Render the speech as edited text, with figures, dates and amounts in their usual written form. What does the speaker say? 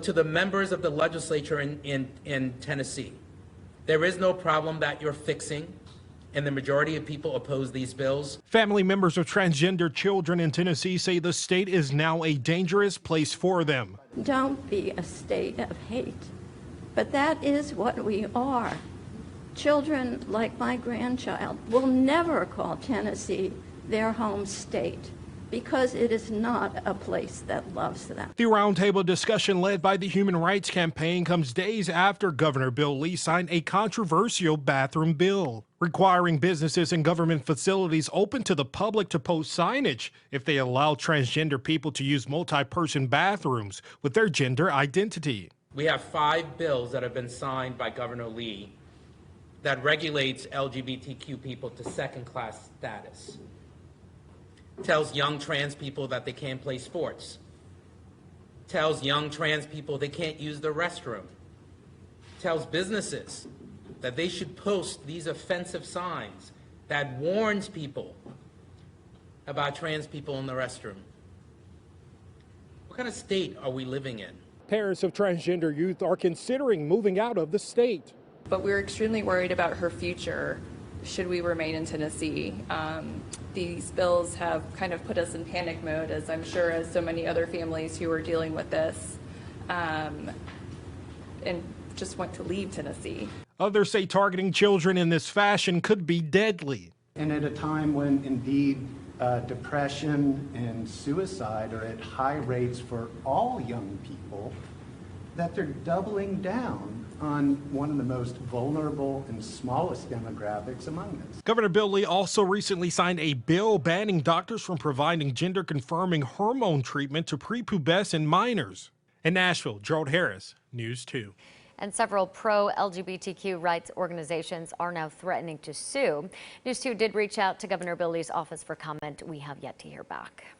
To the members of the legislature in Tennessee, there is no problem that you're fixing, and the majority of people oppose these bills. Family members of transgender children in Tennessee say the state is now a dangerous place for them. Don't be a state of hate, but that is what we are. Children like my grandchild will never call Tennessee their home state, because it is not a place that loves them. The roundtable discussion led by the Human Rights Campaign comes days after Governor Bill Lee signed a controversial bathroom bill, requiring businesses and government facilities open to the public to post signage if they allow transgender people to use multi-person bathrooms with their gender identity. We have 5 bills that have been signed by Governor Lee that regulates LGBTQ people to second-class status. Tells young trans people that they can't play sports. Tells young trans people they can't use the restroom. Tells businesses that they should post these offensive signs that warns people about trans people in the restroom. What kind of state are we living in? Parents of transgender youth are considering moving out of the state. But we're extremely worried about her future should we remain in Tennessee. These bills have kind of put us in panic mode, as I'm sure as so many other families who are dealing with this, and just want to leave Tennessee. Others say targeting children in this fashion could be deadly. And at a time when indeed depression and suicide are at high rates for all young people, that they're doubling down on one of the most vulnerable and smallest demographics among us. Governor Bill Lee also recently signed a bill banning doctors from providing gender-confirming hormone treatment to prepubescent minors. In Nashville, Gerald Harris, News 2. And several pro-LGBTQ rights organizations are now threatening to sue. News 2 did reach out to Governor Bill Lee's office for comment. We have yet to hear back.